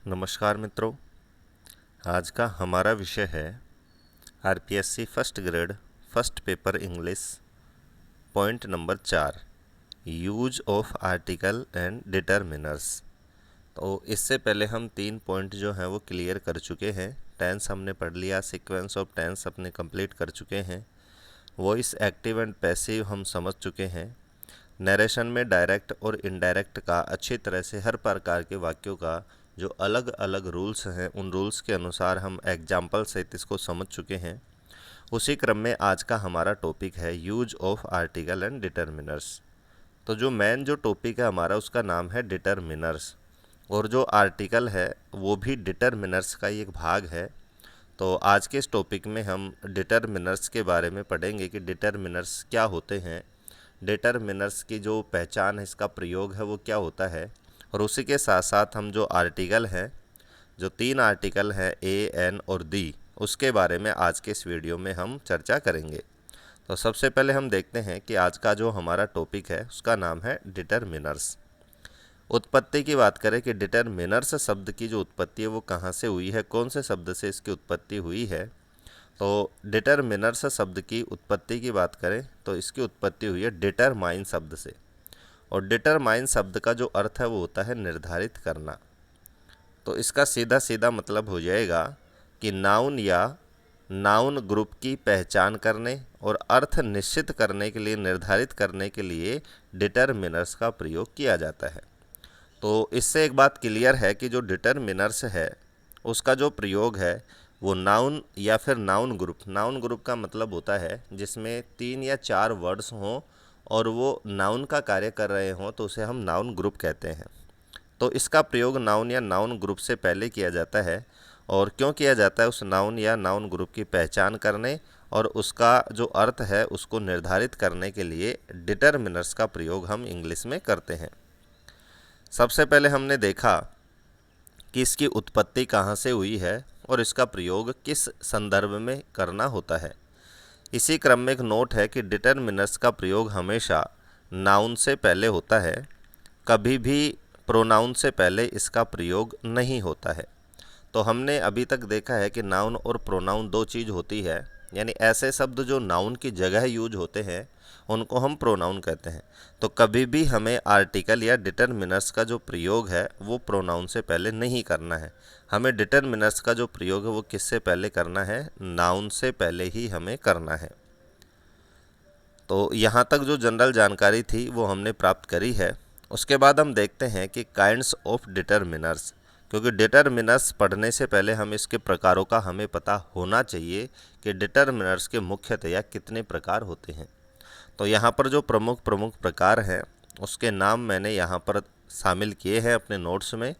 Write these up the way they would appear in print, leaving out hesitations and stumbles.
नमस्कार मित्रों, आज का हमारा विषय है RPSC first grade first paper English point number 4 use of article and determiners. तो इससे पहले हम 3 पॉइंट जो हैं वो क्लियर कर चुके हैं। टेंस हमने पढ़ लिया, सीक्वेंस ऑफ टेंस अपने कंप्लीट कर चुके हैं, वॉइस एक्टिव एंड पैसिव हम समझ चुके हैं, नरेशन में डायरेक्ट और इनडायरेक्ट का अच्छी तरह से हर प्रकार के वाक्यों का जो अलग अलग रूल्स हैं उन रूल्स के अनुसार हम एग्जाम्पल सहित इसको समझ चुके हैं। उसी क्रम में आज का हमारा टॉपिक है use of article and determiners. तो जो मेन जो टॉपिक है हमारा उसका नाम है डिटरमिनर्स, और जो आर्टिकल है वो भी डिटरमिनर्स का ही एक भाग है। तो आज के इस टॉपिक में हम डिटरमिनर्स के बारे में पढ़ेंगे कि डिटरमिनर्स क्या होते हैं, डिटरमिनर्स की जो पहचान है, इसका प्रयोग है वो क्या होता है, और उसी के साथ साथ हम जो आर्टिकल हैं, जो 3 आर्टिकल हैं ए, एन और दी, उसके बारे में आज के इस वीडियो में हम चर्चा करेंगे। तो सबसे पहले हम देखते हैं कि आज का जो हमारा टॉपिक है उसका नाम है डिटरमिनर्स। उत्पत्ति की बात करें कि डिटरमिनर्स शब्द की जो उत्पत्ति है वो कहाँ से हुई है, कौन से शब्द से इसकी उत्पत्ति हुई है। तो डिटरमिनर्स शब्द की उत्पत्ति की बात करें तो इसकी उत्पत्ति हुई है डिटरमाइन शब्द से, और डिटरमाइन शब्द का जो अर्थ है वो होता है निर्धारित करना। तो इसका सीधा सीधा मतलब हो जाएगा कि नाउन या नाउन ग्रुप की पहचान करने और अर्थ निश्चित करने के लिए, निर्धारित करने के लिए डिटरमिनर्स का प्रयोग किया जाता है। तो इससे एक बात क्लियर है कि जो डिटरमिनर्स है उसका जो प्रयोग है वो नाउन या फिर नाउन ग्रुप का मतलब होता है जिसमें 3 या 4 वर्ड्स हों और वो नाउन का कार्य कर रहे हों तो उसे हम नाउन ग्रुप कहते हैं। तो इसका प्रयोग नाउन या नाउन ग्रुप से पहले किया जाता है, और क्यों किया जाता है, उस नाउन या नाउन ग्रुप की पहचान करने और उसका जो अर्थ है उसको निर्धारित करने के लिए डिटरमिनर्स का प्रयोग हम इंग्लिश में करते हैं। सबसे पहले हमने देखा कि इसकी उत्पत्ति कहाँ से हुई है और इसका प्रयोग किस संदर्भ में करना होता है। इसी क्रम में एक नोट है कि डिटरमिनर्स का प्रयोग हमेशा नाउन से पहले होता है, कभी भी प्रोनाउन से पहले इसका प्रयोग नहीं होता है। तो हमने अभी तक देखा है कि नाउन और प्रोनाउन 2 चीज़ होती है, यानी ऐसे शब्द जो नाउन की जगह यूज होते हैं उनको हम प्रोनाउन कहते हैं। तो कभी भी हमें आर्टिकल या डिटरमिनर्स का जो प्रयोग है वो प्रोनाउन से पहले नहीं करना है। हमें डिटरमिनर्स का जो प्रयोग है वो किससे पहले करना है, नाउन से पहले ही हमें करना है। तो यहाँ तक जो जनरल जानकारी थी वो हमने प्राप्त करी है। उसके बाद हम देखते हैं कि काइंड्स ऑफ डिटरमिनर्स, क्योंकि डिटरमिनर्स पढ़ने से पहले हम इसके प्रकारों का हमें पता होना चाहिए कि डिटरमिनर्स के मुख्यतया कितने प्रकार होते हैं। तो यहाँ पर जो प्रमुख प्रकार हैं उसके नाम मैंने यहाँ पर शामिल किए हैं अपने नोट्स में।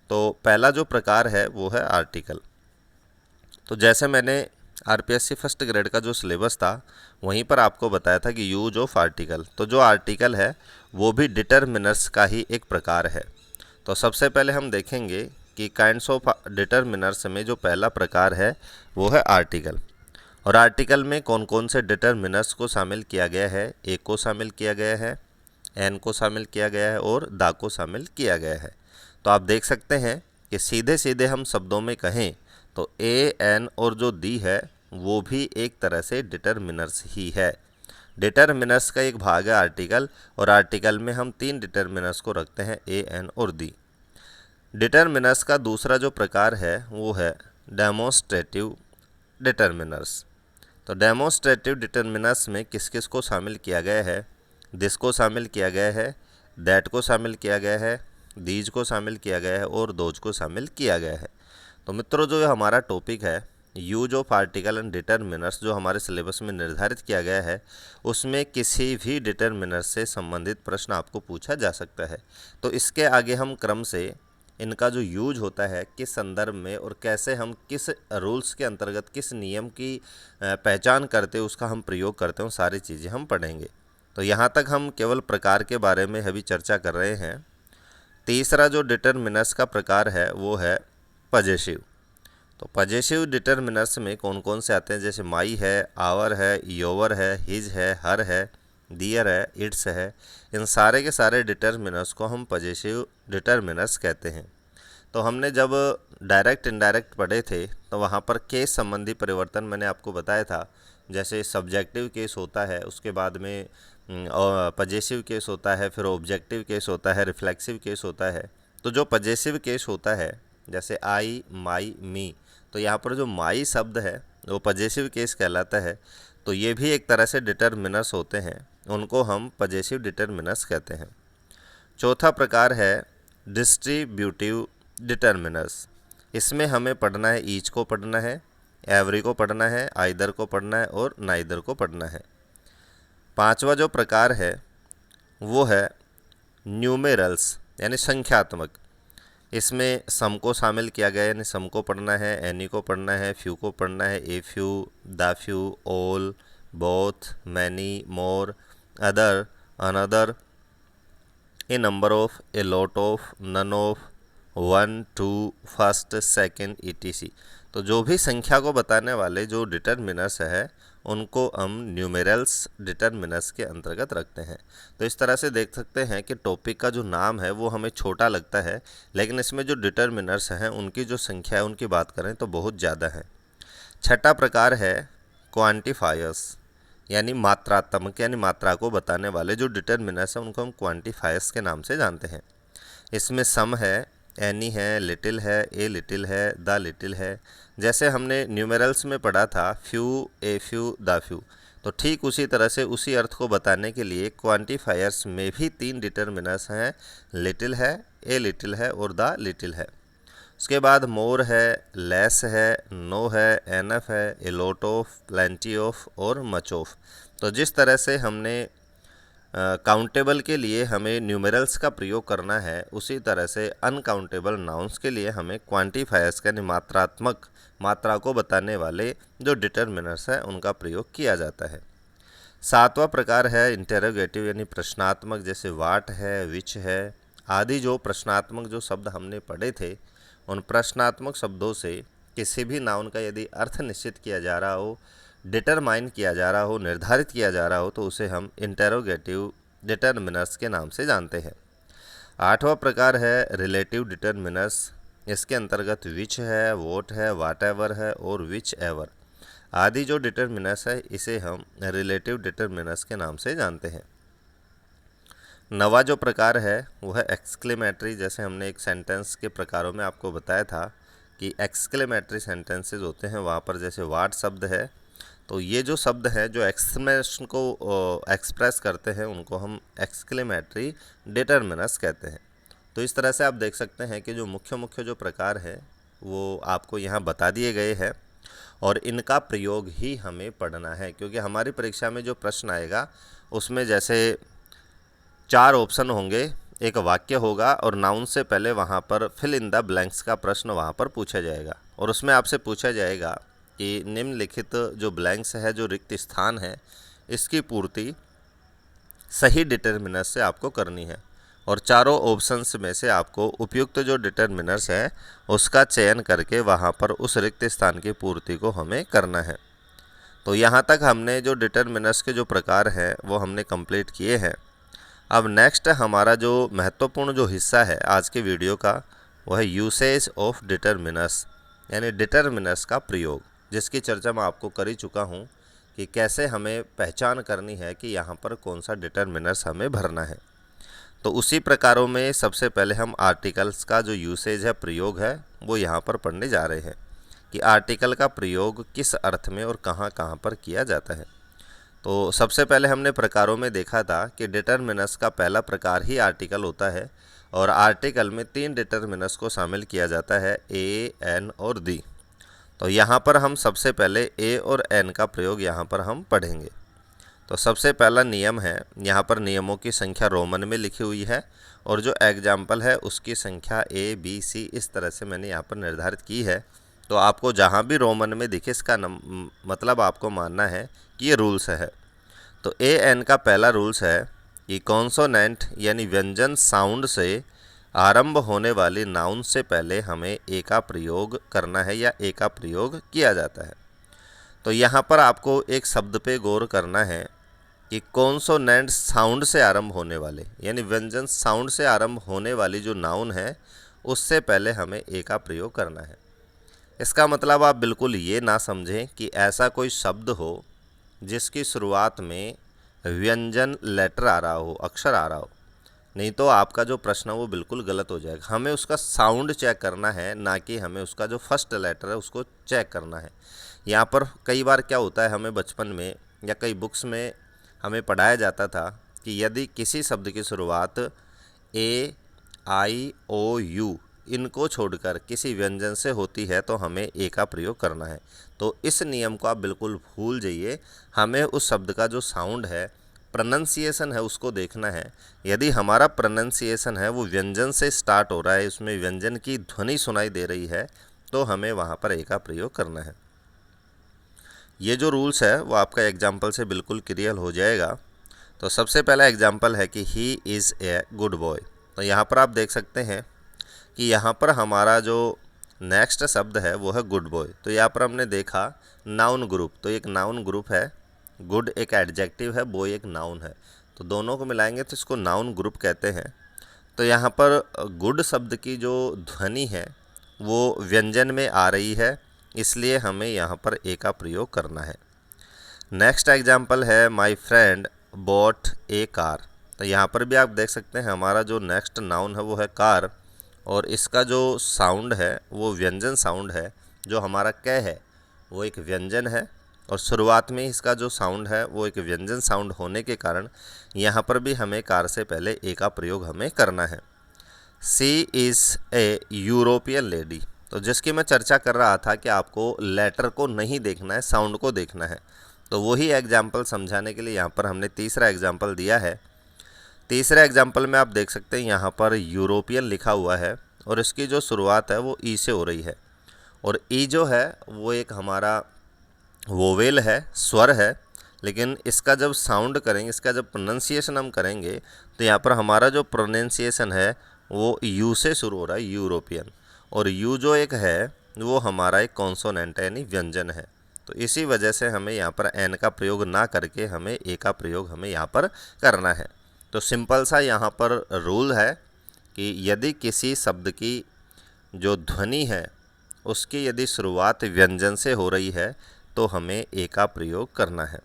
तो पहला जो प्रकार है वो है आर्टिकल। तो जैसे मैंने आरपीएससी फर्स्ट ग्रेड का जो सिलेबस था वहीं पर आपको बताया था कि यूज ऑफ आर्टिकल, तो जो आर्टिकल है वो भी डिटरमिनर्स का ही एक प्रकार है। तो सबसे पहले हम देखेंगे कि काइंड्स ऑफ डिटरमिनर्स में जो पहला प्रकार है वो है आर्टिकल। और आर्टिकल में कौन कौन से डिटरमिनर्स को शामिल किया गया है, ए को शामिल किया गया है, एन को शामिल किया गया है और दा को शामिल किया गया है। तो आप देख सकते हैं कि सीधे सीधे हम शब्दों में कहें तो ए, एन और जो दी है वो भी एक तरह से डिटरमिनर्स ही है। डिटरमिनर्स का एक भाग है आर्टिकल, और आर्टिकल में हम 3 डिटरमिनर्स को रखते हैं, ए, एन और दी। डिटरमिनर्स का दूसरा जो प्रकार है वो है डेमोन्स्ट्रेटिव डिटरमिनर्स। तो डेमोन्स्ट्रेटिव डिटरमिनर्स में किस किस को शामिल किया गया है, दिस को शामिल किया गया है, दैट को शामिल किया गया है, दीज को शामिल किया गया है और दोज को शामिल किया गया है। तो मित्रों, जो हमारा टॉपिक है use of article and determiners, जो हमारे सिलेबस में निर्धारित किया गया है उसमें किसी भी डिटरमिनर्स से संबंधित प्रश्न आपको पूछा जा सकता है। तो इसके आगे हम क्रम से इनका जो यूज होता है किस संदर्भ में और कैसे हम किस रूल्स के अंतर्गत किस नियम की पहचान करते उसका हम प्रयोग करते हैं, सारी चीज़ें हम पढ़ेंगे। तो यहाँ तक हम केवल प्रकार के बारे में अभी चर्चा कर रहे हैं। तीसरा जो डिटरमिनर्स का प्रकार है वो है पजेसिव। तो पजेसिव डिटरमिनर्स में कौन कौन से आते हैं, जैसे माई है, आवर है, योवर है, हिज है, हर है, दियर है, इट्स है। इन सारे के सारे डिटरमिनर्स को हम पजेसिव डिटरमिनर्स कहते हैं। तो तो हमने जब डायरेक्ट इनडायरेक्ट पढ़े थे तो वहाँ पर केस संबंधी परिवर्तन मैंने आपको बताया था। जैसे सब्जेक्टिव केस होता है, उसके बाद में पजेसिव केस होता है, फिर ऑब्जेक्टिव केस होता है, रिफ्लेक्सिव केस होता है। तो जो पजेसिव केस होता है जैसे आई, माई, मी, तो यहाँ पर जो माई शब्द है वो पजेसिव केस कहलाता है। तो ये भी एक तरह से डिटर्मिनर्स होते हैं, उनको हम पजेसिव डिटर्मिनर्स कहते हैं। चौथा प्रकार है डिस्ट्रीब्यूटिव डिटर्मिनर्स। इसमें हमें पढ़ना है ईच को पढ़ना है, एवरी को पढ़ना है, आइदर को पढ़ना है और नाइदर को पढ़ना है। पांचवा जो प्रकार है वो है न्यूमेरल्स यानी संख्यात्मक। इसमें सम को शामिल किया गया, यानी सम को पढ़ना है, एनी को पढ़ना है, फ्यू को पढ़ना है, a few, the few, all, both, many, more, other, another, a number of, a lot of, none of, 1, 2, first, second, etc। तो जो भी संख्या को बताने वाले जो डिटर्मिनर्स है उनको हम न्यूमेरल्स डिटर्मिनर्स के अंतर्गत रखते हैं। तो इस तरह से देख सकते हैं कि टॉपिक का जो नाम है वो हमें छोटा लगता है, लेकिन इसमें जो डिटर्मिनर्स हैं उनकी जो संख्या है उनकी बात करें तो बहुत ज़्यादा है। छठा प्रकार है क्वांटिफायर्स यानी मात्रात्मक, यानी मात्रा को बताने वाले जो डिटर्मिनर्स हैं उनको हम क्वांटिफायर्स के नाम से जानते हैं। इसमें सम है, एनी है, लिटिल है, ए लिटिल है, द लिटिल है। जैसे हमने न्यूमेरल्स में पढ़ा था few, A few, the few, तो ठीक उसी तरह से उसी अर्थ को बताने के लिए क्वांटिफायर्स में भी 3 डिटर्मिनर्स हैं, लिटिल है, ए लिटिल है और द लिटिल है। उसके बाद मोर है, लेस है, नो है, एनफ है, ए लॉट ऑफ, प्लेंटी ऑफ और मच ऑफ। तो जिस तरह से हमने काउंटेबल के लिए हमें न्यूमेरल्स का प्रयोग करना है, उसी तरह से अनकाउंटेबल नाउन्स के लिए हमें क्वांटिफायर्स यानी मात्रात्मक, मात्रा को बताने वाले जो डिटर्मिनर्स हैं उनका प्रयोग किया जाता है। सातवां प्रकार है इंटेरोगेटिव यानी प्रश्नात्मक। जैसे वाट है, विच है आदि जो प्रश्नात्मक जो शब्द हमने पढ़े थे, उन प्रश्नात्मक शब्दों से किसी भी नाउन का यदि अर्थ निश्चित किया जा रहा हो, डिटरमाइन किया जा रहा हो, निर्धारित किया जा रहा हो, तो उसे हम इंटेरोगेटिव डिटर्मिनर्स के नाम से जानते हैं। आठवां प्रकार है रिलेटिव डिटर्मिनर्स। इसके अंतर्गत विच है, वोट है, वाट एवर है और विच एवर आदि जो डिटर्मिनर्स है इसे हम रिलेटिव डिटर्मिनर्स के नाम से जानते हैं। नवा जो प्रकार है वो है एक्सक्लेमेटरी। जैसे हमने एक सेंटेंस के प्रकारों में आपको बताया था कि एक्सक्लेमेटरी सेंटेंसेस होते हैं, वहाँ पर जैसे वाट शब्द है, तो ये जो शब्द है जो एक्सक्लेमेशन को एक्सप्रेस करते हैं उनको हम एक्सक्लेमेटरी डिटर्मिनर्स कहते हैं। तो इस तरह से आप देख सकते हैं कि जो मुख्य जो प्रकार है वो आपको यहाँ बता दिए गए हैं और इनका प्रयोग ही हमें पढ़ना है, क्योंकि हमारी परीक्षा में जो प्रश्न आएगा उसमें जैसे 4 ऑप्शन होंगे, एक वाक्य होगा और नाउन से पहले वहाँ पर फिल इन द ब्लैंक्स का प्रश्न वहाँ पर पूछा जाएगा और उसमें आपसे पूछा जाएगा कि निम्नलिखित जो ब्लैंक्स है, जो रिक्त स्थान है, इसकी पूर्ति सही डिटर्मिनर्स से आपको करनी है और चारों ऑप्शंस में से आपको उपयुक्त जो डिटर्मिनर्स है उसका चयन करके वहाँ पर उस रिक्त स्थान की पूर्ति को हमें करना है। तो यहाँ तक हमने जो डिटर्मिनर्स के जो प्रकार हैं वो हमने कंप्लीट किए हैं। अब नेक्स्ट हमारा जो महत्वपूर्ण जो हिस्सा है आज के वीडियो का वो है यूसेज ऑफ डिटर्मिनर्स यानी डिटर्मिनर्स का प्रयोग, जिसकी चर्चा मैं आपको कर ही चुका हूँ कि कैसे हमें पहचान करनी है कि यहाँ पर कौन सा डिटर्मिनर्स हमें भरना है। तो उसी प्रकारों में सबसे पहले हम आर्टिकल्स का जो यूसेज है, प्रयोग है, वो यहाँ पर पढ़ने जा रहे हैं कि आर्टिकल का प्रयोग किस अर्थ में और कहाँ कहाँ पर किया जाता है। तो सबसे पहले हमने प्रकारों में देखा था कि डिटर्मिनर्स का पहला प्रकार ही आर्टिकल होता है और आर्टिकल में 3 डिटर्मिनर्स को शामिल किया जाता है, ए, एन और दी। तो यहाँ पर हम सबसे पहले ए और एन का प्रयोग यहाँ पर हम पढ़ेंगे। तो सबसे पहला नियम है, यहाँ पर नियमों की संख्या रोमन में लिखी हुई है और जो एग्जाम्पल है उसकी संख्या ए, बी, सी इस तरह से मैंने यहाँ पर निर्धारित की है। तो आपको जहाँ भी रोमन में दिखे इसका मतलब आपको मानना है कि ये रूल्स है। तो ए एन का पहला रूल्स है कि कॉन्सोनेंट यानी व्यंजन साउंड से आरंभ होने वाली नाउन से पहले हमें ए का प्रयोग करना है या ए का प्रयोग किया जाता है। तो यहाँ पर आपको एक शब्द पे गौर करना है कि कॉन्सोनेंट साउंड से आरंभ होने वाले यानी व्यंजन साउंड से आरंभ होने वाली जो नाउन है उससे पहले हमें ए का प्रयोग करना है। इसका मतलब आप बिल्कुल ये ना समझें कि ऐसा कोई शब्द हो जिसकी शुरुआत में व्यंजन लेटर आ रहा हो, अक्षर आ रहा हो, नहीं तो आपका जो प्रश्न है वो बिल्कुल गलत हो जाएगा। हमें उसका साउंड चेक करना है, ना कि हमें उसका जो फर्स्ट लेटर है उसको चेक करना है। यहाँ पर कई बार क्या होता है, हमें बचपन में या कई बुक्स में हमें पढ़ाया जाता था कि यदि किसी शब्द की शुरुआत ए, आई, ओ, यू इनको छोड़कर किसी व्यंजन से होती है तो हमें ए का प्रयोग करना है। तो इस नियम को आप बिल्कुल भूल जाइए। हमें उस शब्द का जो साउंड है, प्रोनंसिएशन है, उसको देखना है। यदि हमारा प्रोनंसिएशन है वो व्यंजन से स्टार्ट हो रहा है, उसमें व्यंजन की ध्वनि सुनाई दे रही है, तो हमें वहाँ पर ए का प्रयोग करना है। ये जो रूल्स है वो आपका एग्जाम्पल से बिल्कुल क्लियर हो जाएगा। तो सबसे पहला एग्जाम्पल है कि he is a good boy. तो यहाँ पर आप देख सकते हैं कि यहाँ पर हमारा जो नेक्स्ट शब्द है वो है गुड बॉय। तो यहाँ पर हमने देखा नाउन ग्रुप, तो एक नाउन ग्रुप है, गुड एक एडजेक्टिव है, बॉय एक नाउन है, तो दोनों को मिलाएंगे तो इसको नाउन ग्रुप कहते हैं। तो यहाँ पर गुड शब्द की जो ध्वनि है वो व्यंजन में आ रही है, इसलिए हमें यहाँ पर ए का प्रयोग करना है। नेक्स्ट एग्जाम्पल है my friend bot A car. तो यहाँ पर भी आप देख सकते हैं हमारा जो नेक्स्ट नाउन है वो है कार, और इसका जो साउंड है वो व्यंजन साउंड है। जो हमारा क है वो एक व्यंजन है, और शुरुआत में इसका जो साउंड है वो एक व्यंजन साउंड होने के कारण यहाँ पर भी हमें कार से पहले ए का प्रयोग हमें करना है। सी इज़ ए यूरोपियन लेडी। तो जिसकी मैं चर्चा कर रहा था कि आपको लेटर को नहीं देखना है, साउंड को देखना है, तो वही एग्जाम्पल समझाने के लिए यहाँ पर हमने तीसरा एग्जाम्पल दिया है। तीसरे एग्जाम्पल में आप देख सकते हैं यहाँ पर यूरोपियन लिखा हुआ है, और इसकी जो शुरुआत है वो ई से हो रही है, और ई जो है वो एक हमारा वोवेल है, स्वर है, लेकिन इसका जब साउंड करेंगे, इसका जब प्रोनंसिएशन हम करेंगे, तो यहाँ पर हमारा जो प्रोनंसिएशन है वो यू से शुरू हो रहा है, यूरोपियन, और यू जो एक है वो हमारा एक कॉन्सोनेंट है, यानी व्यंजन है। तो इसी वजह से हमें यहाँ पर एन का प्रयोग ना करके हमें ए का प्रयोग हमें यहाँ पर करना है। तो सिंपल सा यहाँ पर रूल है कि यदि किसी शब्द की जो ध्वनि है उसकी यदि शुरुआत व्यंजन से हो रही है तो हमें ए का प्रयोग करना है।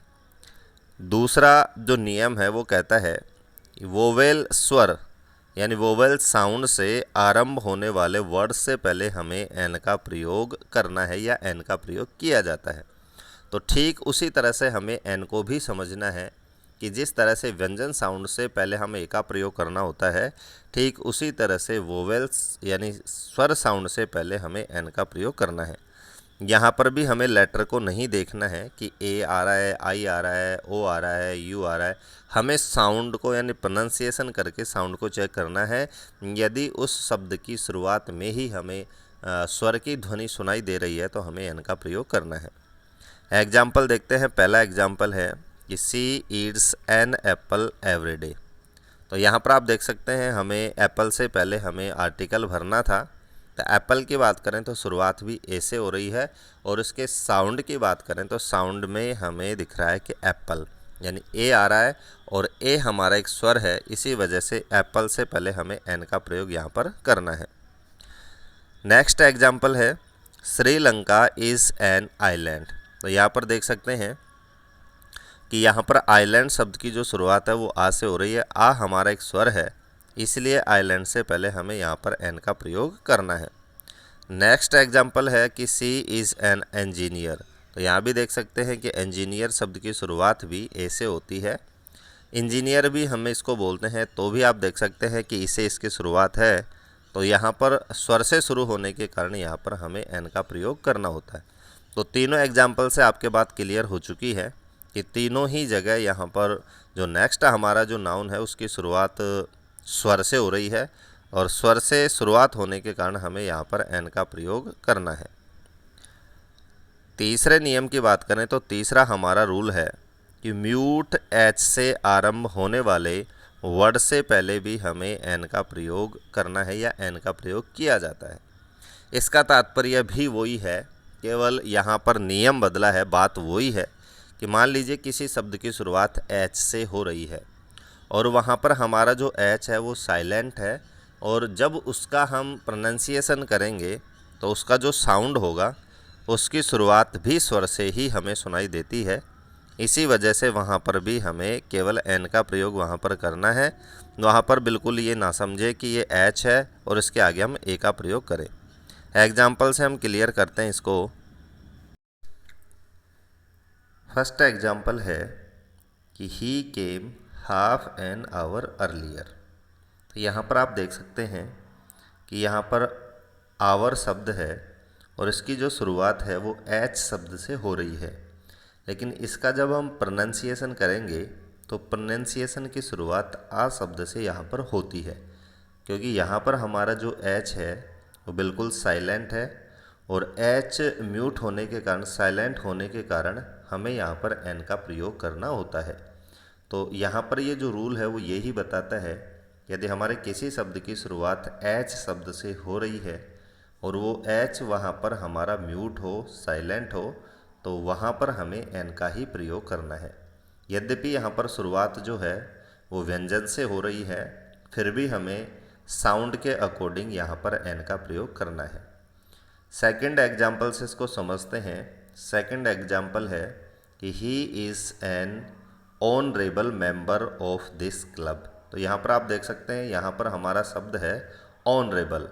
दूसरा जो नियम है वो कहता है वोवेल स्वर यानी वोवेल साउंड से आरंभ होने वाले वर्ड से पहले हमें एन का प्रयोग करना है या एन का प्रयोग किया जाता है। तो ठीक उसी तरह से हमें एन को भी समझना है कि जिस तरह से व्यंजन साउंड से पहले हमें ए का प्रयोग करना होता है, ठीक उसी तरह से वोवेल्स यानी स्वर साउंड से पहले हमें एन का प्रयोग करना है। यहाँ पर भी हमें लेटर को नहीं देखना है कि ए आ रहा है, आई आ रहा है, ओ आ रहा है, यू आ रहा है। हमें साउंड को यानी प्रोनंसिएशन करके साउंड को चेक करना है। यदि उस शब्द की शुरुआत में ही हमें स्वर की ध्वनि सुनाई दे रही है तो हमें एन का प्रयोग करना है। एग्जाम्पल देखते हैं। पहला एग्जाम्पल है कि she eats an apple every day. तो यहाँ पर आप देख सकते हैं हमें एप्पल से पहले हमें आर्टिकल भरना था। तो एप्पल की बात करें तो शुरुआत भी ए से हो रही है, और इसके साउंड की बात करें तो साउंड में हमें दिख रहा है कि एप्पल यानी ए आ रहा है, और ए हमारा एक स्वर है, इसी वजह से एप्पल से पहले हमें एन का प्रयोग यहाँ पर करना है। नेक्स्ट एग्जाम्पल है श्रीलंका इज़ एन आइलैंड। तो यहाँ पर देख सकते हैं कि यहाँ पर आइलैंड शब्द की जो शुरुआत है वो आ से हो रही है। आ हमारा एक स्वर है, इसलिए आइलैंड से पहले हमें यहाँ पर एन का प्रयोग करना है। नेक्स्ट एग्जाम्पल है कि सी इज़ एन इंजीनियर। तो यहाँ भी देख सकते हैं कि इंजीनियर शब्द की शुरुआत भी ए से होती है। इंजीनियर भी हमें इसको बोलते हैं, तो भी आप देख सकते हैं कि इसे इसकी शुरुआत है, तो यहाँ पर स्वर से शुरू होने के कारण यहाँ पर हमें एन का प्रयोग करना होता है। तो तीनों एग्जाम्पल से आपके बात क्लियर हो चुकी है कि तीनों ही जगह यहाँ पर जो नेक्स्ट हमारा जो नाउन है उसकी शुरुआत स्वर से हो रही है, और स्वर से शुरुआत होने के कारण हमें यहाँ पर एन का प्रयोग करना है। तीसरे नियम की बात करें तो तीसरा हमारा रूल है कि म्यूट एच से आरंभ होने वाले वर्ड से पहले भी हमें एन का प्रयोग करना है या एन का प्रयोग किया जाता है। इसका तात्पर्य भी वही है, केवल यहाँ पर नियम बदला है। बात वही है कि मान लीजिए किसी शब्द की शुरुआत एच से हो रही है और वहाँ पर हमारा जो एच है वो साइलेंट है, और जब उसका हम प्रोनाउंसिएशन करेंगे तो उसका जो साउंड होगा उसकी शुरुआत भी स्वर से ही हमें सुनाई देती है। इसी वजह से वहाँ पर भी हमें केवल एन का प्रयोग वहाँ पर करना है। वहाँ पर बिल्कुल ये ना समझे कि ये एच है और इसके आगे हम ए का प्रयोग करें। एग्जाम्पल से हम क्लियर करते हैं इसको। फर्स्ट एग्जाम्पल है कि ही केम हाफ एन आवर अर्लियर। तो यहाँ पर आप देख सकते हैं कि यहाँ पर आवर शब्द है और इसकी जो शुरुआत है वो एच शब्द से हो रही है, लेकिन इसका जब हम प्रोनाउंसिएशन करेंगे तो प्रोनाउंसिएशन की शुरुआत आ शब्द से यहाँ पर होती है, क्योंकि यहाँ पर हमारा जो एच है वो बिल्कुल साइलेंट है और एच म्यूट होने के कारण, साइलेंट होने के कारण हमें यहाँ पर एन का प्रयोग करना होता है। तो यहाँ पर ये जो रूल है वो यही बताता है, यदि हमारे किसी शब्द की शुरुआत एच शब्द से हो रही है और वो एच वहाँ पर हमारा म्यूट हो, साइलेंट हो, तो वहाँ पर हमें एन का ही प्रयोग करना है। यद्यपि यहाँ पर शुरुआत जो है वो व्यंजन से हो रही है, फिर भी हमें साउंड के अकॉर्डिंग यहाँ पर एन का प्रयोग करना है। सेकंड एग्जाम्पल से इसको समझते हैं। सेकंड एग्जाम्पल है कि he is an honourable member of this club. तो यहाँ पर आप देख सकते हैं, यहाँ पर हमारा शब्द है ऑनरेबल।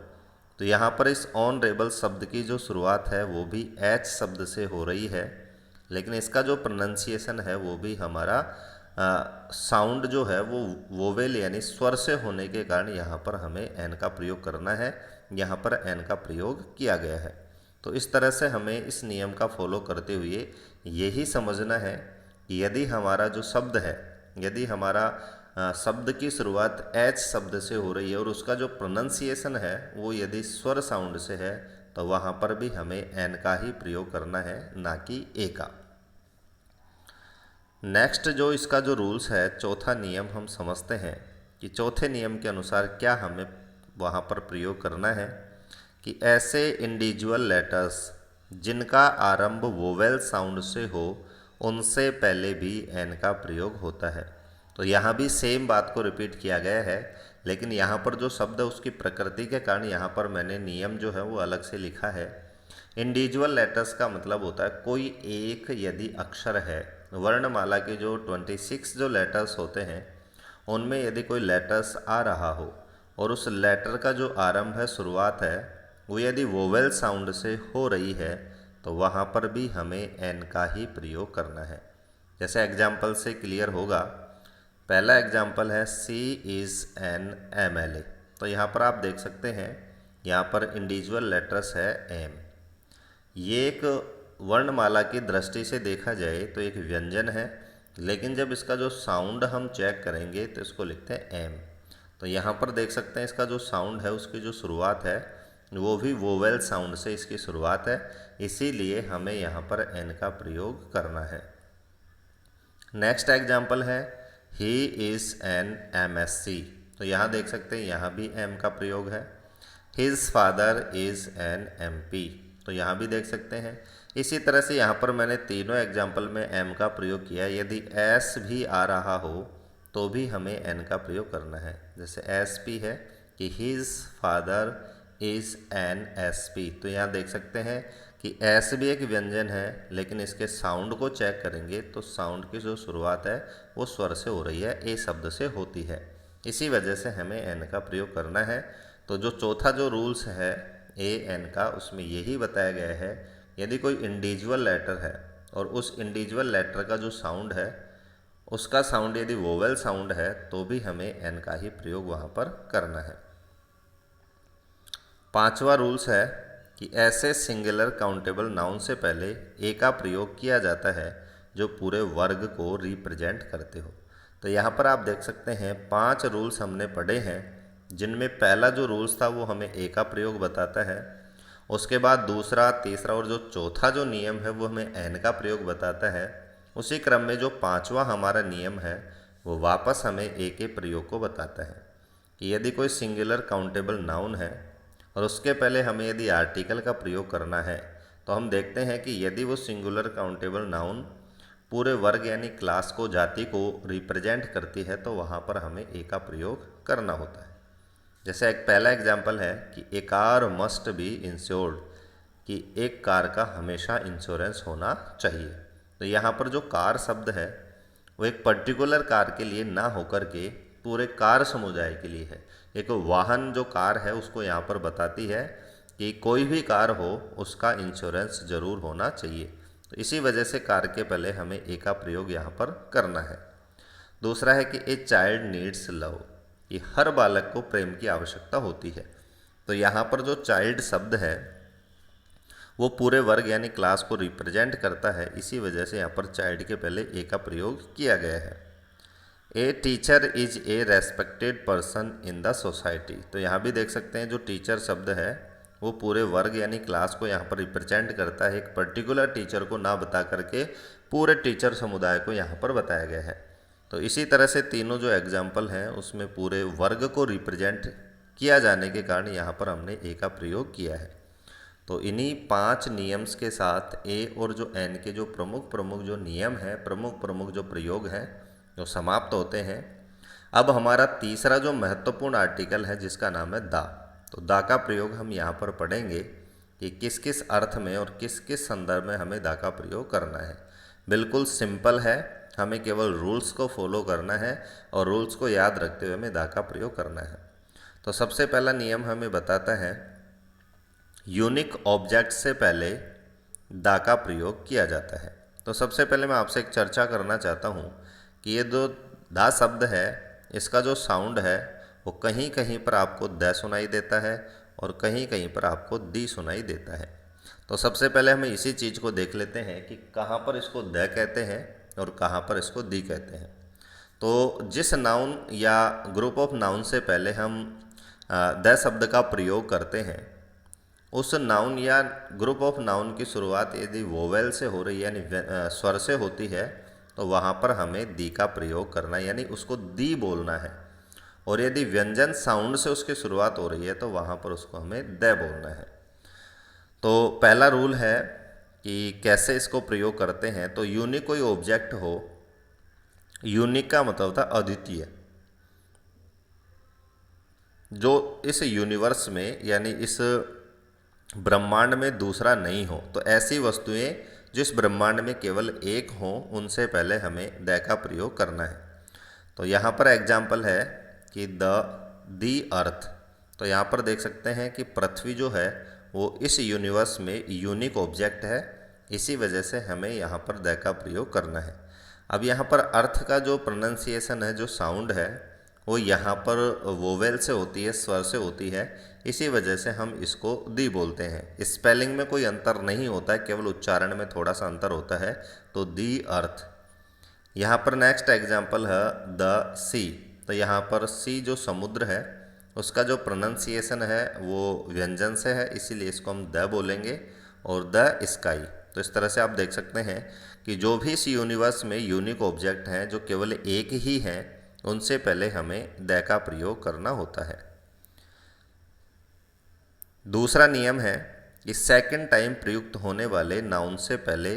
तो यहाँ पर इस ऑनरेबल शब्द की जो शुरुआत है वो भी एच शब्द से हो रही है, लेकिन इसका जो प्रोनाउंसिएशन है वो भी हमारा साउंड जो है वो वोवेल यानी स्वर से होने के कारण यहाँ पर हमें एन का प्रयोग करना है। यहाँ पर एन का प्रयोग किया गया है। तो इस तरह से हमें इस नियम का फॉलो करते हुए यही समझना है कि यदि हमारा जो शब्द है, यदि हमारा शब्द की शुरुआत एच शब्द से हो रही है और उसका जो प्रोनाउंसिएशन है वो यदि स्वर साउंड से है, तो वहाँ पर भी हमें एन का ही प्रयोग करना है, ना कि ए का। नेक्स्ट जो इसका जो रूल्स है, चौथा नियम हम समझते हैं कि चौथे नियम के अनुसार क्या हमें वहाँ पर प्रयोग करना है कि ऐसे इंडिविजुअल लेटर्स जिनका आरंभ वोवेल साउंड से हो उनसे पहले भी एन का प्रयोग होता है। तो यहाँ भी सेम बात को रिपीट किया गया है, लेकिन यहाँ पर जो शब्द है उसकी प्रकृति के कारण यहाँ पर मैंने नियम जो है वो अलग से लिखा है। इंडिविजुअल लेटर्स का मतलब होता है कोई एक यदि अक्षर है, वर्णमाला के जो 26 जो लेटर्स होते हैं उनमें यदि कोई लेटर्स आ रहा हो और उस लेटर का जो आरंभ है, शुरुआत है, वो यदि वोवेल साउंड से हो रही है, तो वहाँ पर भी हमें एन का ही प्रयोग करना है। जैसे एग्जाम्पल से क्लियर होगा। पहला एग्जाम्पल है सी इज़ एन MLA। तो यहाँ पर आप देख सकते हैं, यहाँ पर इंडिविजुअल लेटर्स है एम। ये एक वर्णमाला की दृष्टि से देखा जाए तो एक व्यंजन है, लेकिन जब इसका जो साउंड हम चेक करेंगे तो इसको लिखते हैं एम। तो यहाँ पर देख सकते हैं इसका जो साउंड है उसकी जो शुरुआत है वो भी वोवेल साउंड से इसकी शुरुआत है, इसीलिए हमें यहाँ पर एन का प्रयोग करना है। नेक्स्ट एग्जाम्पल है ही इज़ एन MSc। तो यहाँ देख सकते हैं यहाँ भी एम का प्रयोग है। His father is an MP। तो यहाँ भी देख सकते हैं। इसी तरह से यहाँ पर मैंने तीनों एग्जाम्पल में एम का प्रयोग किया। यदि एस भी आ रहा हो तो भी हमें एन का प्रयोग करना है। जैसे SP है कि his father is an SP। तो यहाँ देख सकते हैं कि एस भी एक व्यंजन है, लेकिन इसके साउंड को चेक करेंगे तो साउंड की जो शुरुआत है वो स्वर से हो रही है, ए शब्द से होती है। इसी वजह से हमें एन का प्रयोग करना है। तो जो चौथा जो रूल्स है AN का, उसमें यही बताया गया है यदि कोई इंडिविजुअल लेटर है और उस इंडिविजुअल लेटर का जो साउंड है उसका साउंड यदि वोवेल साउंड है तो भी हमें एन का ही प्रयोग वहाँ पर करना है। पांचवा रूल्स है कि ऐसे सिंगुलर काउंटेबल नाउन से पहले ए का प्रयोग किया जाता है जो पूरे वर्ग को रिप्रेजेंट करते हो। तो यहाँ पर आप देख सकते हैं 5 रूल्स हमने पढ़े हैं, जिनमें पहला जो रूल्स था वो हमें ए का प्रयोग बताता है। उसके बाद दूसरा, तीसरा और जो चौथा जो नियम है वो हमें एन का प्रयोग बताता है। उसी क्रम में जो पांचवा हमारा नियम है वो वापस हमें ए के प्रयोग को बताता है कि यदि कोई सिंगुलर काउंटेबल नाउन है और उसके पहले हमें यदि आर्टिकल का प्रयोग करना है, तो हम देखते हैं कि यदि वो सिंगुलर काउंटेबल नाउन पूरे वर्ग यानी क्लास को, जाति को रिप्रेजेंट करती है तो वहाँ पर हमें ए का प्रयोग करना होता है। जैसे एक पहला एग्जाम्पल है कि ए कार मस्ट बी इंश्योर्ड, कि एक कार का हमेशा इंश्योरेंस होना चाहिए। तो यहाँ पर जो कार शब्द है वो एक पर्टिकुलर कार के लिए ना होकर के पूरे कार समुदाय के लिए है। एक वाहन जो कार है उसको यहाँ पर बताती है कि कोई भी कार हो उसका इंश्योरेंस जरूर होना चाहिए। तो इसी वजह से कार के पहले हमें ए का प्रयोग यहाँ पर करना है। दूसरा है कि ए चाइल्ड नीड्स लव, कि हर बालक को प्रेम की आवश्यकता होती है। तो यहाँ पर जो चाइल्ड शब्द है वो पूरे वर्ग यानी क्लास को रिप्रेजेंट करता है, इसी वजह से यहाँ पर चाइल्ड के पहले ए का प्रयोग किया गया है। A teacher is a respected person in the society, तो यहाँ भी देख सकते हैं जो टीचर शब्द है वो पूरे वर्ग यानी क्लास को यहाँ पर रिप्रेजेंट करता है। एक पर्टिकुलर टीचर को ना बता करके पूरे टीचर समुदाय को यहाँ पर बताया गया है। तो इसी तरह से तीनों जो एग्जाम्पल हैं उसमें पूरे वर्ग को रिप्रेजेंट किया जाने के कारण यहाँ पर हमने ए का प्रयोग किया है। तो इन्हीं 5 नियम्स के साथ ए और जो एन के जो प्रमुख प्रमुख जो नियम हैं, प्रमुख प्रमुख जो प्रयोग हैं, जो समाप्त होते हैं। अब हमारा तीसरा जो महत्वपूर्ण आर्टिकल है जिसका नाम है दा। तो दा का प्रयोग हम यहाँ पर पढ़ेंगे कि किस किस अर्थ में और किस किस संदर्भ में हमें दा का प्रयोग करना है। बिल्कुल सिंपल है, हमें केवल रूल्स को फॉलो करना है और रूल्स को याद रखते हुए हमें दा का प्रयोग करना है। तो सबसे पहला नियम हमें बताता है यूनिक ऑब्जेक्ट से पहले दा का प्रयोग किया जाता है। तो सबसे पहले मैं आपसे एक चर्चा करना चाहता हूँ कि ये जो दा शब्द है इसका जो साउंड है वो कहीं कहीं पर आपको द सुनाई देता है और कहीं कहीं पर आपको दी सुनाई देता है। तो सबसे पहले हमें इसी चीज़ को देख लेते हैं कि कहाँ पर इसको द कहते हैं और कहाँ पर इसको दी कहते हैं। तो जिस नाउन या ग्रुप ऑफ नाउन से पहले हम द शब्द का प्रयोग करते हैं उस नाउन या ग्रुप ऑफ नाउन की शुरुआत यदि वोवेल से हो रही है यानी स्वर से होती है तो वहाँ पर हमें दी का प्रयोग करना है यानी उसको दी बोलना है। और यदि व्यंजन साउंड से उसकी शुरुआत हो रही है तो वहाँ पर उसको हमें द बोलना है। तो पहला रूल है कि कैसे इसको प्रयोग करते हैं। तो यूनिक कोई ऑब्जेक्ट हो, यूनिक का मतलब था अद्वितीय, जो इस यूनिवर्स में यानी इस ब्रह्मांड में दूसरा नहीं हो। तो ऐसी वस्तुएं जिस ब्रह्मांड में केवल एक हो उनसे पहले हमें द का प्रयोग करना है। तो यहाँ पर एग्जाम्पल है कि दी अर्थ। तो यहाँ पर देख सकते हैं कि पृथ्वी जो है वो इस यूनिवर्स में यूनिक ऑब्जेक्ट है, इसी वजह से हमें यहाँ पर द का प्रयोग करना है। अब यहाँ पर अर्थ का जो प्रोनाउंसिएशन है, जो साउंड है, वो यहाँ पर वोवेल से होती है, स्वर से होती है, इसी वजह से हम इसको दी बोलते हैं। स्पेलिंग में कोई अंतर नहीं होता है, केवल उच्चारण में थोड़ा सा अंतर होता है। तो दी अर्थ। यहाँ पर नेक्स्ट एग्जाम्पल है द सी। तो यहाँ पर सी जो समुद्र है उसका जो प्रोनाउंसिएशन है वो व्यंजन से है, इसीलिए इसको हम द बोलेंगे। और द स्काई। तो इस तरह से आप देख सकते हैं कि जो भी इस यूनिवर्स में यूनिक ऑब्जेक्ट हैं जो केवल एक ही हैं उनसे पहले हमें द का प्रयोग करना होता है। दूसरा नियम है कि सेकंड टाइम प्रयुक्त होने वाले नाउन से पहले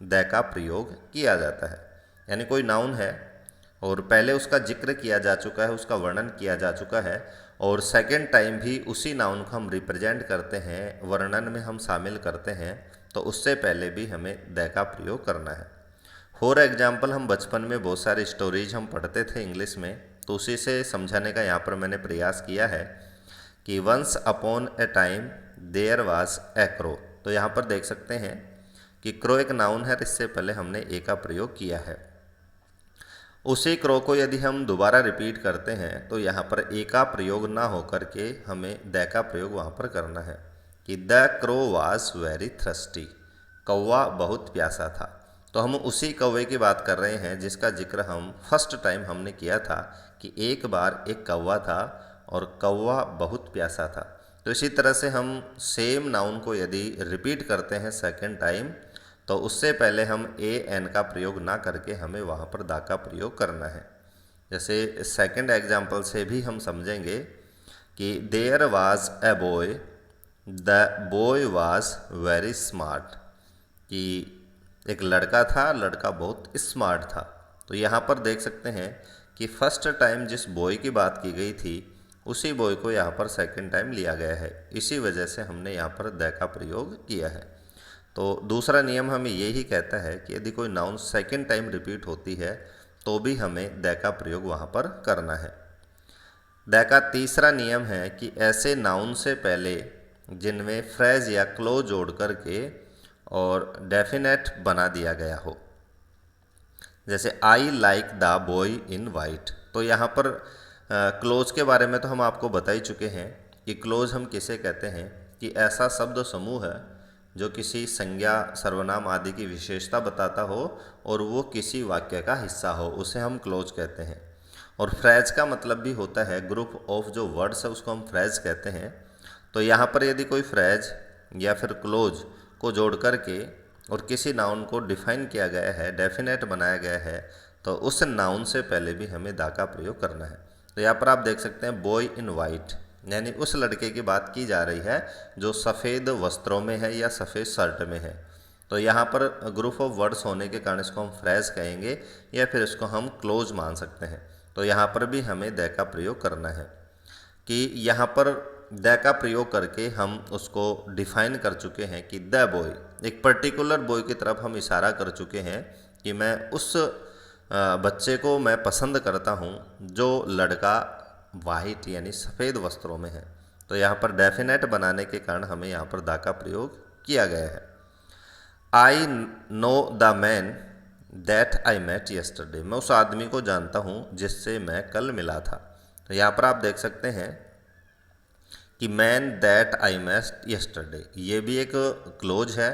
द का प्रयोग किया जाता है। यानी कोई नाउन है और पहले उसका जिक्र किया जा चुका है, उसका वर्णन किया जा चुका है और सेकंड टाइम भी उसी नाउन को हम रिप्रेजेंट करते हैं, वर्णन में हम शामिल करते हैं, तो उससे पहले भी हमें द का प्रयोग करना है। फॉर एग्जाम्पल हम बचपन में बहुत सारी स्टोरीज हम पढ़ते थे इंग्लिश में, तो उसी से समझाने का यहाँ पर मैंने प्रयास किया है कि once upon a time there was a crow. तो यहाँ पर देख सकते हैं कि क्रो एक नाउन है, इससे पहले हमने ए का प्रयोग किया है। उसी क्रो को यदि हम दोबारा रिपीट करते हैं तो यहाँ पर ए का प्रयोग ना होकर के हमें द का प्रयोग वहाँ पर करना है कि the crow was very thirsty, कौवा बहुत प्यासा था। तो हम उसी कौवे की बात कर रहे हैं जिसका जिक्र हम फर्स्ट टाइम हमने किया था कि एक बार एक कौवा था और कौवा बहुत प्यासा था। तो इसी तरह से हम सेम नाउन को यदि रिपीट करते हैं सेकंड टाइम तो उससे पहले हम ए एन का प्रयोग ना करके हमें वहाँ पर दा का प्रयोग करना है। जैसे सेकंड एग्जाम्पल से भी हम समझेंगे कि there was a boy, the boy was very smart, कि एक लड़का था, लड़का बहुत स्मार्ट था। तो यहाँ पर देख सकते हैं कि फर्स्ट टाइम जिस बॉय की बात की गई थी उसी बॉय को यहाँ पर सेकंड टाइम लिया गया है, इसी वजह से हमने यहाँ पर द का प्रयोग किया है। तो दूसरा नियम हमें यही कहता है कि यदि कोई नाउन सेकंड टाइम रिपीट होती है तो भी हमें द का प्रयोग वहाँ पर करना है। द का तीसरा नियम है कि ऐसे नाउन से पहले जिनमें फ्रेज या क्लोज जोड़ करके और डेफिनेट बना दिया गया हो, जैसे I like the boy in white. तो यहाँ पर क्लोज के बारे में तो हम आपको बता ही चुके हैं कि क्लोज हम किसे कहते हैं कि ऐसा शब्द समूह है जो किसी संज्ञा, सर्वनाम आदि की विशेषता बताता हो और वो किसी वाक्य का हिस्सा हो, उसे हम क्लोज कहते हैं। और फ्रेज का मतलब भी होता है ग्रुप ऑफ जो वर्ड्स है उसको हम फ्रेज कहते हैं। तो यहाँ पर यदि कोई फ्रेज या फिर क्लोज को जोड़ करके और किसी नाउन को डिफाइन किया गया है, डेफिनेट बनाया गया है, तो उस नाउन से पहले भी हमें द का प्रयोग करना है। तो यहाँ पर आप देख सकते हैं बॉय इन वाइट, यानी उस लड़के की बात की जा रही है जो सफ़ेद वस्त्रों में है या सफ़ेद शर्ट में है। तो यहाँ पर ग्रुप ऑफ वर्ड्स होने के कारण इसको हम फ्रेज कहेंगे या फिर इसको हम क्लोज मान सकते हैं। तो यहाँ पर भी हमें द का प्रयोग करना है कि यहाँ पर द का प्रयोग करके हम उसको डिफाइन कर चुके हैं कि द बॉय, एक पर्टिकुलर बॉय की तरफ हम इशारा कर चुके हैं कि मैं उस बच्चे को मैं पसंद करता हूँ जो लड़का वाइट यानी सफ़ेद वस्त्रों में है। तो यहाँ पर डेफिनेट बनाने के कारण हमें यहाँ पर द का प्रयोग किया गया है। I know the man that I met yesterday, मैं उस आदमी को जानता हूँ जिससे मैं कल मिला था। तो यहाँ पर आप देख सकते हैं कि man that I met yesterday, ये भी एक क्लोज है,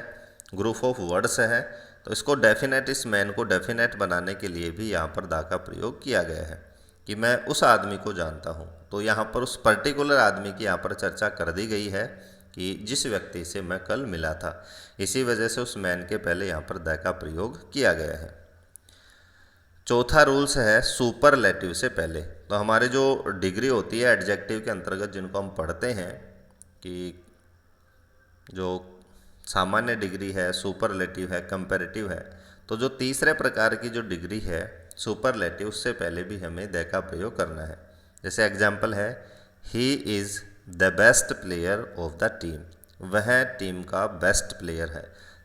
ग्रुप ऑफ वर्ड्स है। तो इसको डेफिनेट, इस मैन को डेफिनेट बनाने के लिए भी यहाँ पर द का प्रयोग किया गया है कि मैं उस आदमी को जानता हूँ। तो यहाँ पर उस पर्टिकुलर आदमी की यहाँ पर चर्चा कर दी गई है कि जिस व्यक्ति से मैं कल मिला था, इसी वजह से उस मैन के पहले यहाँ पर द का प्रयोग किया गया है। चौथा रूल्स है सुपरलेटिव से पहले। तो हमारी जो डिग्री होती है एडजेक्टिव के अंतर्गत जिनको हम पढ़ते हैं कि जो सामान्य डिग्री है, सुपरलेटिव है, कंपैरेटिव है, तो जो तीसरे प्रकार की जो डिग्री है सुपरलेटिव, उससे पहले भी हमें द का प्रयोग करना है। जैसे एग्जाम्पल है he is the best player of the team, वह टीम का बेस्ट प्लेयर है।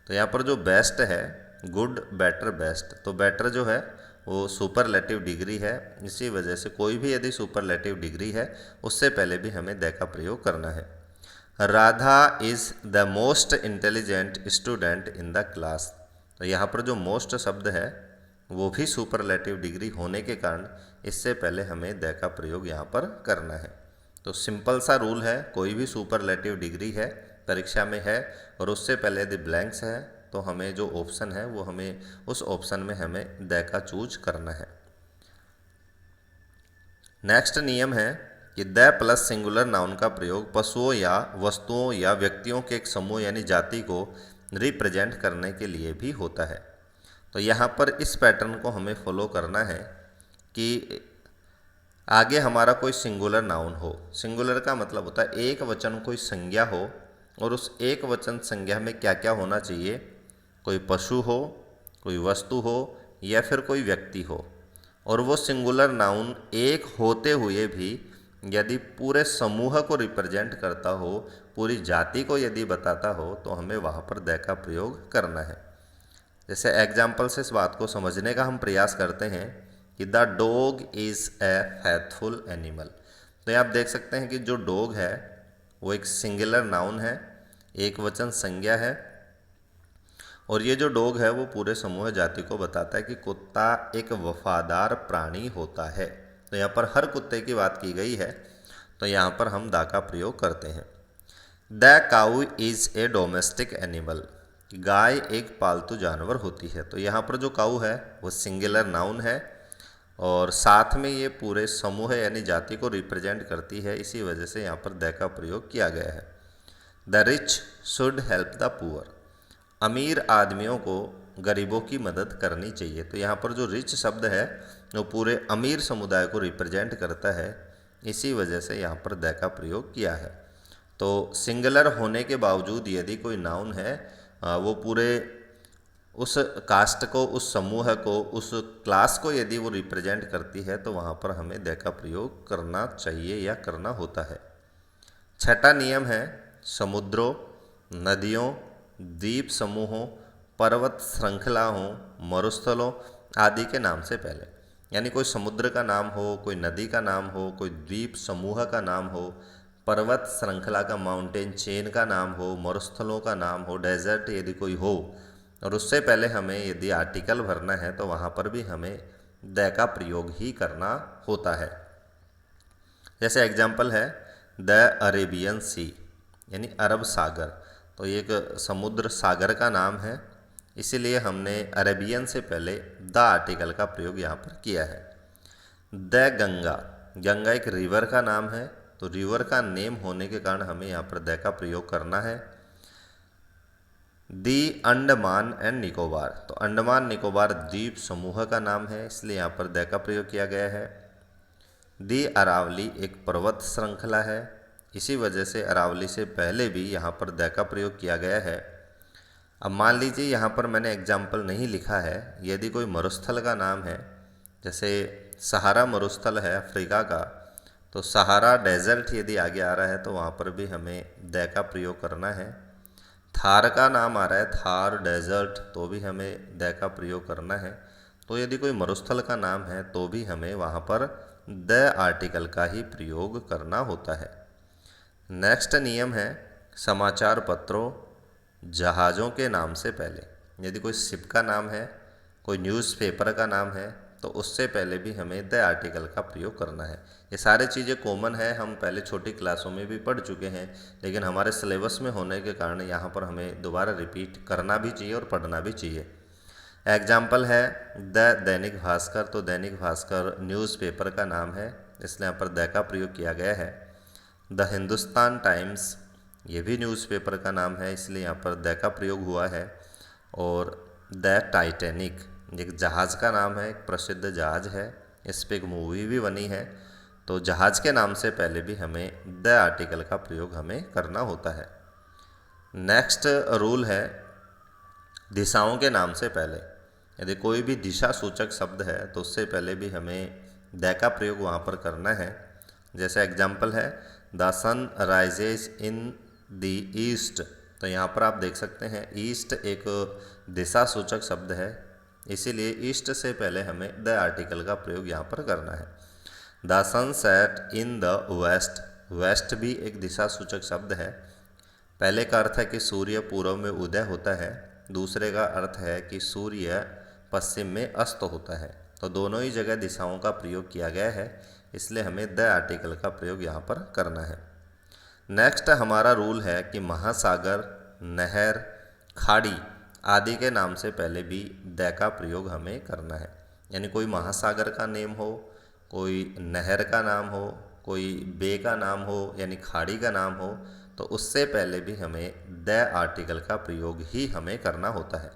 तो यहाँ पर जो बेस्ट है, गुड, बेटर, बेस्ट, तो बेटर जो है वो सुपरलेटिव डिग्री है, इसी वजह से कोई भी यदि सुपरलेटिव डिग्री है उससे पहले भी हमें द का प्रयोग करना है। Radha is the most intelligent student in the class, तो यहाँ पर जो मोस्ट शब्द है वो भी सुपरलेटिव डिग्री होने के कारण इससे पहले हमें द का प्रयोग यहाँ पर करना है। तो सिंपल सा रूल है, कोई भी सुपरलेटिव डिग्री है परीक्षा में है और उससे पहले यदि ब्लैंक्स है तो हमें जो ऑप्शन है वो हमें उस ऑप्शन में हमें द का चूज करना है। नेक्स्ट नियम है कि द प्लस सिंगुलर नाउन का प्रयोग पशुओं या वस्तुओं या व्यक्तियों के एक समूह यानी जाति को रिप्रेजेंट करने के लिए भी होता है। तो यहाँ पर इस पैटर्न को हमें फॉलो करना है कि आगे हमारा कोई सिंगुलर नाउन हो। सिंगुलर का मतलब होता है एक वचन कोई संज्ञा हो और उस एक वचन संज्ञा में क्या क्या होना चाहिए, कोई पशु हो, कोई वस्तु हो या फिर कोई व्यक्ति हो। और वो सिंगुलर नाउन एक होते हुए भी यदि पूरे समूह को रिप्रेजेंट करता हो, पूरी जाति को यदि बताता हो, तो हमें वहाँ पर द का प्रयोग करना है। जैसे एग्जाम्पल से इस बात को समझने का हम प्रयास करते हैं कि the dog is a faithful animal. तो आप देख सकते हैं कि जो डॉग है वो एक सिंगुलर नाउन है, एक वचन संज्ञा है, और ये जो डॉग है वो पूरे समूह जाति को बताता है कि कुत्ता एक वफादार प्राणी होता है। तो यहाँ पर हर कुत्ते की बात की गई है, तो यहाँ पर हम द का प्रयोग करते हैं। The cow is a domestic animal, गाय एक पालतू जानवर होती है। तो यहाँ पर जो काऊ है वो सिंगुलर नाउन है और साथ में ये पूरे समूह यानी जाति को रिप्रेजेंट करती है, इसी वजह से यहाँ पर द का प्रयोग किया गया है। The rich should help the poor, अमीर आदमियों को गरीबों की मदद करनी चाहिए। तो यहाँ पर जो रिच शब्द है वो पूरे अमीर समुदाय को रिप्रेजेंट करता है, इसी वजह से यहाँ पर द का प्रयोग किया है। तो सिंगुलर होने के बावजूद यदि कोई नाउन है वो पूरे उस कास्ट को, उस समूह को, उस क्लास को यदि वो रिप्रेजेंट करती है तो वहाँ पर हमें द का प्रयोग करना चाहिए या करना होता है। छठा नियम है समुद्रों, नदियों, द्वीप समूहों, पर्वत श्रृंखलाओं, मरुस्थलों आदि के नाम से पहले, यानी कोई समुद्र का नाम हो, कोई नदी का नाम हो, कोई द्वीप समूह का नाम हो, पर्वत श्रृंखला का, माउंटेन चेन का नाम हो, मरुस्थलों का नाम हो, डेजर्ट यदि कोई हो, और उससे पहले हमें यदि आर्टिकल भरना है तो वहाँ पर भी हमें द का प्रयोग ही करना होता है। जैसे एग्जाम्पल है द अरेबियन सी, यानी अरब सागर, तो ये एक समुद्र सागर का नाम है, इसीलिए हमने अरेबियन से पहले द आर्टिकल का प्रयोग यहाँ पर किया है। द गंगा, गंगा एक रिवर का नाम है, तो रिवर का नेम होने के कारण हमें यहाँ पर द का प्रयोग करना है। दी अंडमान एंड निकोबार, तो अंडमान निकोबार द्वीप समूह का नाम है, इसलिए यहाँ पर द का प्रयोग किया गया है। दी अरावली एक पर्वत श्रृंखला है, इसी वजह से अरावली से पहले भी यहाँ पर द का प्रयोग किया गया है। अब मान लीजिए यहाँ पर मैंने एग्जाम्पल नहीं लिखा है, यदि कोई मरुस्थल का नाम है, जैसे सहारा मरुस्थल है अफ्रीका का, तो सहारा डेजर्ट यदि आगे आ रहा है तो वहाँ पर भी हमें द का प्रयोग करना है। थार का नाम आ रहा है, थार डेजर्ट, तो भी हमें द का प्रयोग करना है। तो यदि कोई मरुस्थल का नाम है तो भी हमें वहाँ पर द आर्टिकल का ही प्रयोग करना होता है। नेक्स्ट नियम है समाचार पत्रों, जहाज़ों के नाम से पहले, यदि कोई शिप का नाम है, कोई न्यूज़पेपर का नाम है, तो उससे पहले भी हमें द आर्टिकल का प्रयोग करना है। ये सारी चीज़ें कॉमन है, हम पहले छोटी क्लासों में भी पढ़ चुके हैं, लेकिन हमारे सिलेबस में होने के कारण यहाँ पर हमें दोबारा रिपीट करना भी चाहिए और पढ़ना भी चाहिए। एग्जाम्पल है द दैनिक भास्कर, तो दैनिक भास्कर न्यूज़पेपर का नाम है, इसलिए यहाँ पर द का प्रयोग किया गया है। द हिंदुस्तान टाइम्स, ये भी न्यूज़पेपर का नाम है, इसलिए यहाँ पर द का प्रयोग हुआ है। और द टाइटैनिक, एक जहाज़ का नाम है, एक प्रसिद्ध जहाज़ है, इस पर एक मूवी भी बनी है, तो जहाज़ के नाम से पहले भी हमें द आर्टिकल का प्रयोग हमें करना होता है। नेक्स्ट रूल है दिशाओं के नाम से पहले, यदि कोई भी दिशा सूचक शब्द है तो उससे पहले भी हमें द का प्रयोग वहाँ पर करना है। जैसे एग्जाम्पल है the sun rises in the east, तो यहाँ पर आप देख सकते हैं ईस्ट एक दिशा सूचक शब्द है, इसीलिए ईस्ट से पहले हमें द आर्टिकल का प्रयोग यहाँ पर करना है। The sun set in the west, west भी एक दिशा सूचक शब्द है, पहले का अर्थ है कि सूर्य पूर्व में उदय होता है, दूसरे का अर्थ है कि सूर्य पश्चिम में अस्त होता है, तो दोनों ही जगह दिशाओं का प्रयोग किया गया है, इसलिए हमें द आर्टिकल का प्रयोग यहाँ पर करना है। नेक्स्ट हमारा रूल है कि महासागर, नहर, खाड़ी आदि के नाम से पहले भी द का प्रयोग हमें करना है, यानी कोई महासागर का नेम हो, कोई नहर का नाम हो, कोई बे का नाम हो, यानी खाड़ी का नाम हो, तो उससे पहले भी हमें द आर्टिकल का प्रयोग ही हमें करना होता है।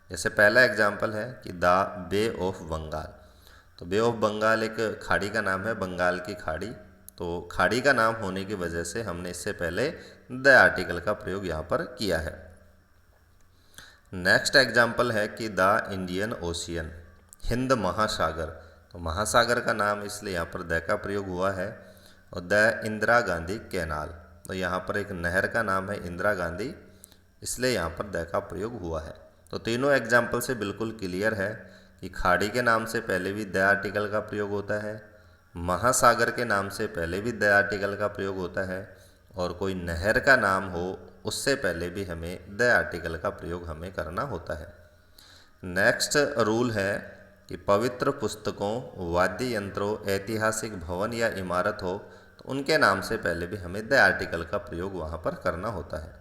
जैसे पहला एग्जाम्पल है कि द बे ऑफ बंगाल, तो बे ऑफ बंगाल एक खाड़ी का नाम है, बंगाल की खाड़ी, तो खाड़ी का नाम होने की वजह से हमने इससे पहले द आर्टिकल का प्रयोग यहाँ पर किया है। नेक्स्ट एग्जाम्पल है कि द इंडियन ओशियन, हिंद महासागर, तो महासागर का नाम इसलिए यहाँ पर द का प्रयोग हुआ है। और द इंदिरा गांधी कैनाल, तो यहाँ पर एक नहर का नाम है इंदिरा गांधी, इसलिए यहाँ पर द का प्रयोग हुआ है। तो तीनों एग्जाम्पल से बिल्कुल क्लियर है कि खाड़ी के नाम से पहले भी द आर्टिकल का प्रयोग होता है, महासागर के नाम से पहले भी द आर्टिकल का प्रयोग होता है, और कोई नहर का नाम हो उससे पहले भी हमें द आर्टिकल का प्रयोग हमें करना होता है। नेक्स्ट रूल है कि पवित्र पुस्तकों, वाद्य यंत्रों, ऐतिहासिक भवन या इमारत हो तो उनके नाम से पहले भी हमें द आर्टिकल का प्रयोग वहाँ पर करना होता है।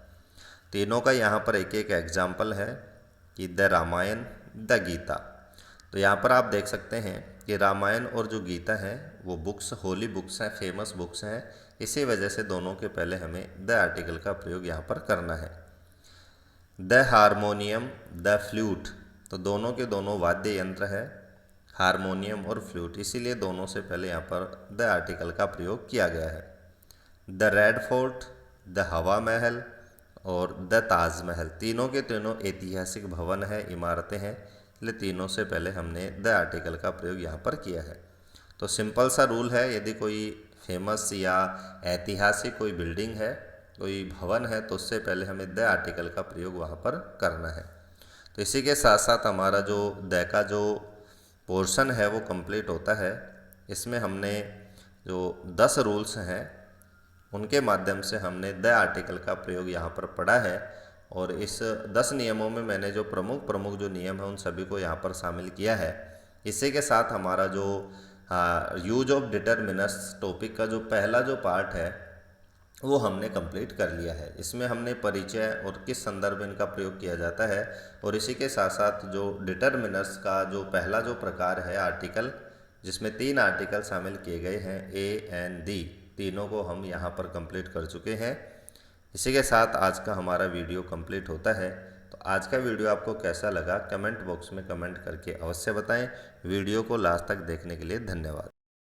तीनों का यहाँ पर एक एक एग्जाम्पल है कि द रामायण, द गीता, तो यहाँ पर आप देख सकते हैं कि रामायण और जो गीता है वो बुक्स होली बुक्स हैं, फेमस बुक्स हैं, इसी वजह से दोनों के पहले हमें द आर्टिकल का प्रयोग यहाँ पर करना है। द हारमोनियम, द फ्लूट, तो दोनों के दोनों वाद्य यंत्र है, हारमोनियम और फ्लूट, इसीलिए दोनों से पहले यहाँ पर द आर्टिकल का प्रयोग किया गया है। द रेड फोर्ट, द हवा महल और द ताजमहल, तीनों के तीनों ऐतिहासिक भवन है, इमारतें हैं, इसलिए तीनों से पहले हमने द आर्टिकल का प्रयोग यहाँ पर किया है। तो सिंपल सा रूल है, यदि कोई फेमस या ऐतिहासिक कोई बिल्डिंग है, कोई भवन है, तो उससे पहले हमें द आर्टिकल का प्रयोग वहाँ पर करना है। तो इसी के साथ साथ हमारा जो द का जो पोर्शन है वो कंप्लीट होता है। इसमें हमने जो 10 रूल्स हैं उनके माध्यम से हमने द आर्टिकल का प्रयोग यहाँ पर पढ़ा है, और इस 10 नियमों में मैंने जो प्रमुख प्रमुख जो नियम हैं उन सभी को यहाँ पर शामिल किया है। इसी के साथ हमारा जो यूज ऑफ डिटर्मिनर्स टॉपिक का जो पहला जो पार्ट है वो हमने कंप्लीट कर लिया है। इसमें हमने परिचय और किस संदर्भ में इनका प्रयोग किया जाता है, और इसी के साथ साथ जो डिटर्मिनर्स का जो पहला जो प्रकार है आर्टिकल, जिसमें 3 आर्टिकल शामिल किए गए हैं, ए एन दी, तीनों को हम यहाँ पर कंप्लीट कर चुके हैं। इसी के साथ आज का हमारा वीडियो कंप्लीट होता है। तो आज का वीडियो आपको कैसा लगा कमेंट बॉक्स में कमेंट करके अवश्य बताएं। वीडियो को लास्ट तक देखने के लिए धन्यवाद।